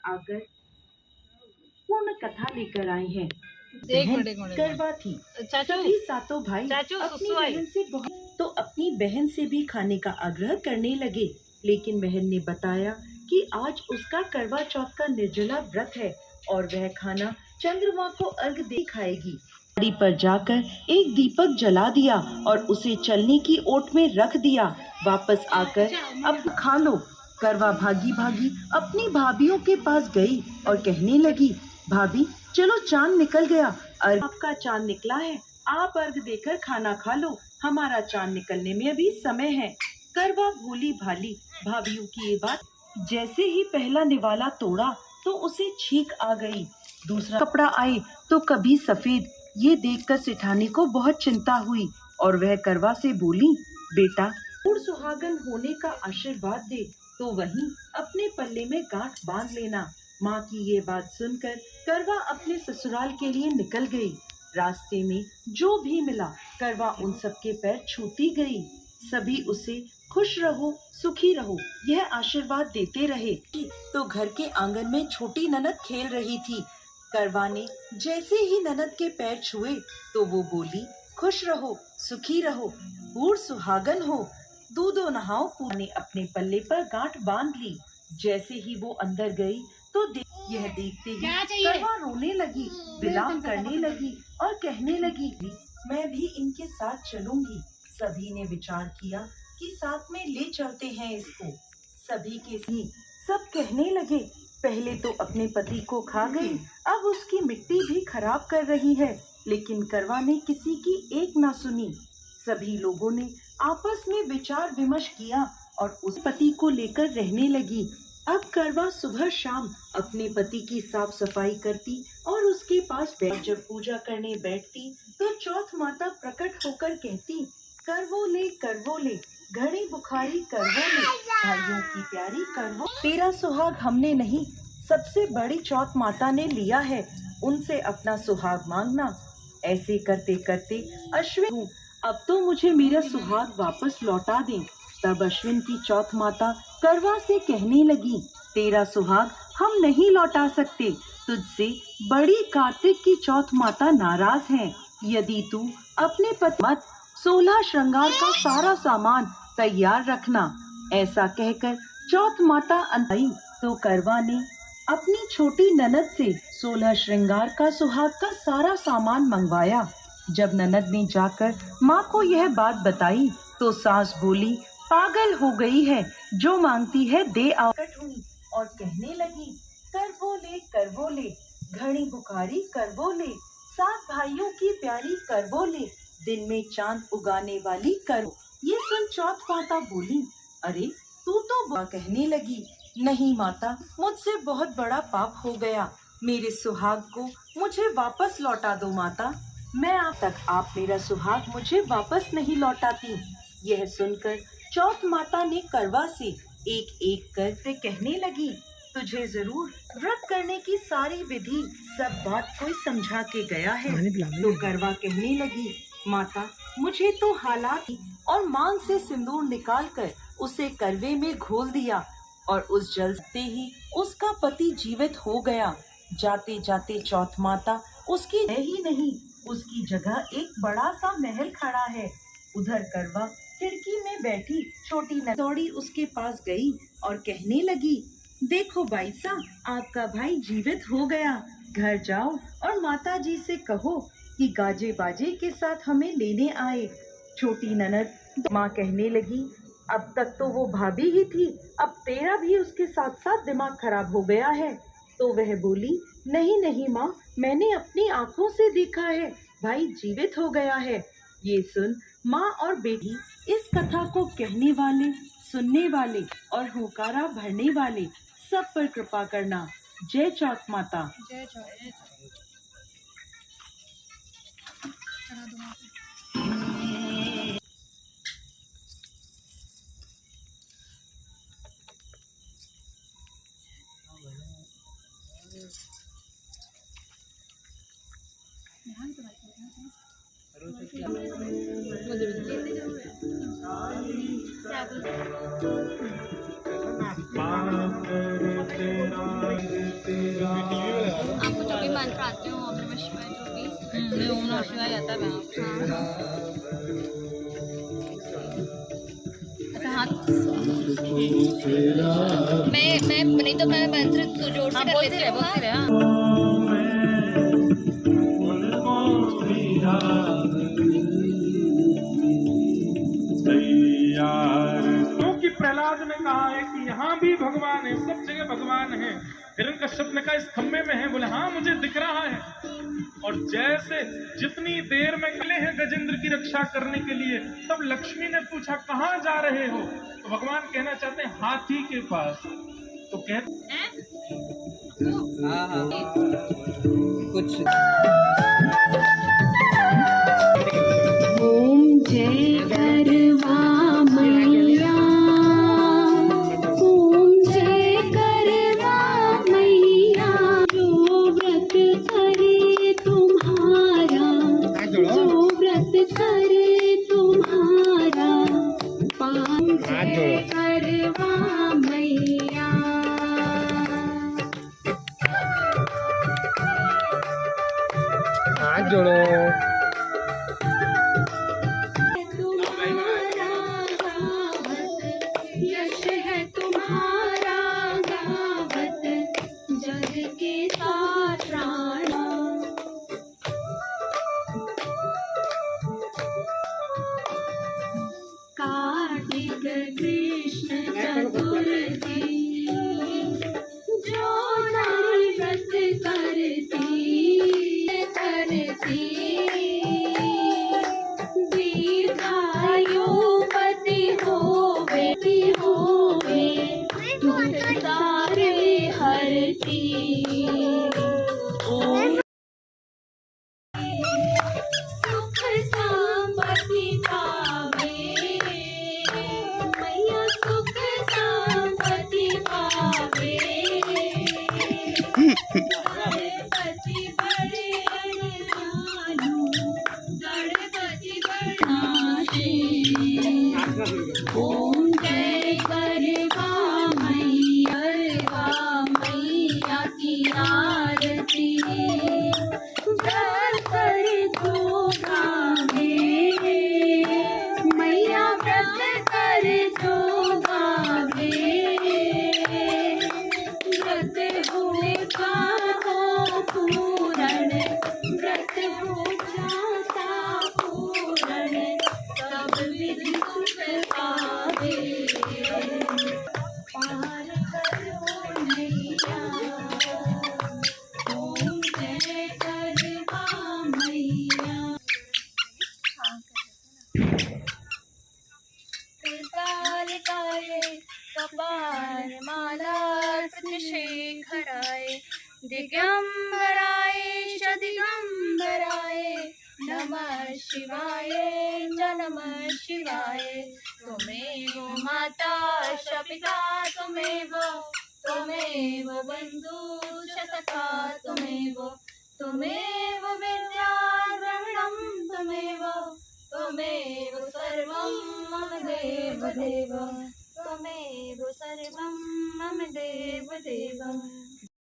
आकर पूर्ण कथा लेकर आए हैं। एक मिनट करवा थी। सभी सातों भाई अपनी बहन से अपनी बहन से भी खाने का आग्रह करने लगे, लेकिन बहन ने बताया कि आज उसका करवा चौथ का निर्जला व्रत है और वह खाना चंद्रमा को अर्घ दे खाएगी। गाड़ी पर जाकर एक दीपक जला दिया और उसे चलने की ओट में रख दिया। वापस आकर अब खा लो। करवा भागी भागी अपनी भाभीियों के पास गई और कहने लगी, भाभी चलो चांद निकल गया, आपका चांद निकला है, आप अर्घ देकर खाना खा लो, हमारा चांद निकलने में अभी समय है। करवा भोली भाली भाभीियों की ये बात, जैसे ही पहला निवाला तोड़ा तो उसे छींक आ गई। दूसरा कपड़ा आए तो कभी सफेद। ये देखकर सेठानी को बहुत चिंता हुई और वह करवा से बोली, बेटा पूर्ण सुहागन होने का आशीर्वाद दे तो वहीं अपने पल्ले में गांठ बांध लेना। माँ की ये बात सुनकर करवा अपने ससुराल के लिए निकल गई। रास्ते में जो भी मिला करवा उन सबके पैर छूती गई। सभी उसे खुश रहो सुखी रहो यह आशीर्वाद देते रहे। तो घर के आंगन में छोटी ननद खेल रही थी। करवा ने जैसे ही ननद के पैर छुए तो वो बोली, खुश रहो सुखी रहो पूर्ण सुहागन हो, दूधो नहाओ। ने अपने पल्ले पर गांठ बांध ली। जैसे ही वो अंदर गई तो यह देखते ही करवा रोने लगी, विलाप करने लगी और कहने लगी, मैं भी इनके साथ चलूंगी। सभी ने विचार किया कि साथ में ले चलते हैं इसको। सभी के सब कहने लगे, पहले तो अपने पति को खा गई, अब उसकी मिट्टी भी खराब कर रही है। लेकिन करवा ने किसी की एक ना सुनी। सभी लोगों ने आपस में विचार विमर्श किया और उस पति को लेकर रहने लगी। अब करवा सुबह शाम अपने पति की साफ सफाई करती और उसके पास जब पूजा करने बैठती तो चौथ माता प्रकट होकर कहती, करवो ले घड़ी बुखारी करवो ले, भाइयों की प्यारी करवो, तेरा सुहाग हमने नहीं सबसे बड़ी चौथ माता ने लिया है, उनसे अपना सुहाग मांगना। ऐसे करते करते अश्विन, अब तो मुझे मेरा सुहाग वापस लौटा दे। तब अश्विन की चौथ माता करवा से कहने लगी, तेरा सुहाग हम नहीं लौटा सकते, तुझसे बड़ी कार्तिक की चौथ माता नाराज है। यदि तू अपने पति मत 16 श्रृंगार का सारा सामान तैयार रखना। ऐसा कहकर चौथ माता आई तो करवा ने अपनी छोटी ननद से 16 श्रृंगार का सुहाग का सारा सामान मंगवाया। जब ननद ने जाकर माँ को यह बात बताई तो सास बोली, पागल हो गई है, जो मांगती है दे आओ। हुई और कहने लगी, करवो ले घड़ी बुखारी करवो ले, 7 भाइयों की प्यारी करवो ले, दिन में चांद उगाने वाली करो। ये सुन चौथ माता बोली, अरे तू तो कहने लगी, नहीं माता मुझसे बहुत बड़ा पाप हो गया, मेरे सुहाग को मुझे वापस लौटा दो माता। मैं आप मेरा सुहाग मुझे वापस नहीं लौटाती। यह सुनकर चौथ माता ने करवा से एक एक करके कहने लगी, तुझे जरूर व्रत करने की सारी विधि सब बात कोई समझा के गया है। तो करवा कहने लगी, माता मुझे तो हालात और मांग से सिंदूर निकालकर उसे करवे में घोल दिया और उस जल से ही उसका पति जीवित हो गया। जाते जाते चौथ माता उसकी है ही नहीं, उसकी जगह एक बड़ा सा महल खड़ा है। उधर करवा खिड़की में बैठी छोटी नदौड़ी उसके पास गई और कहने लगी, देखो बाई साहब, आपका भाई जीवित हो गया, घर जाओ और माता जी से कहो कि गाजे बाजे के साथ हमें लेने आए। छोटी ननद माँ कहने लगी, अब तक तो वो भाभी ही थी, अब तेरा भी उसके साथ साथ दिमाग खराब हो गया है। तो वह बोली, नहीं माँ, मैंने अपनी आंखों से देखा है, भाई जीवित हो गया है। ये सुन माँ और बेटी इस कथा को कहने वाले, सुनने वाले और हुंकारा भरने वाले सब पर कृपा करना। जय चौथ माता। जय चौथ। पाप तेरा आपको जो भी मंत्र आते हो ओम नमः शिवाय जो भी मैं ओम नमः शिवाय आता है वहाँ। अच्छा हाथ मैं नहीं तो मैं मंत्र तो जोर से कर बोलते लेती रहे हूँ बोलते रहे हाँ। क्योंकि प्रहलाद ने कहा है कि यहाँ भी भगवान है, सब जगह भगवान है। हिरण्यकश्यप ने कहा इस खम्भे में है, बोले हाँ मुझे दिख रहा है। और जैसे जितनी देर में निकले हैं गजेंद्र की रक्षा करने के लिए, तब लक्ष्मी ने पूछा कहाँ जा रहे हो, तो भगवान कहना चाहते हैं हाथी के पास। तो कहते कुछ ओम जय करवा मैया, ओम जय करवा मैया, जो व्रत करे तुम्हारा, जो व्रत करे तुम्हारा, पाम जय करवा मैया। हाथ जोड़ो। तुम्हारा गावत यश है, तुम्हारा गावत जग के साथ राणा। कार्तिक कृष्ण चतुर्थी, जो नारी व्रत करती दीर्घायुपति होवे दुख सारे हरती। ओम सुख संपत्ति पावे मैया, सुख संपत्ति पावे। गणपति बड़े अनजानु, गणपति बड़नाशी। ओम जय करवा मैया की आरती। व्रत करे जो गावे मैया, व्रत करे जो गावे। व्रत हो जाता पूरण, व्रत हो जाता पूरण, सब विधि सुख पावे। पार करो नैया, ओम जय करवा मैया। कृतालिकाय कपाल माला प्रतिशेखराय दिगंबराय दिगंबराय नमः शिवाय नमः शिवाय। त्वमेव माता च पिता त्वमेव, त्वमेव बन्धु च सखा त्वमेव, त्वमेव विद्या द्रविणं त्वमेव, त्वमेव सर्वं मम देव देव, त्वमेव सर्वं मम देव देव।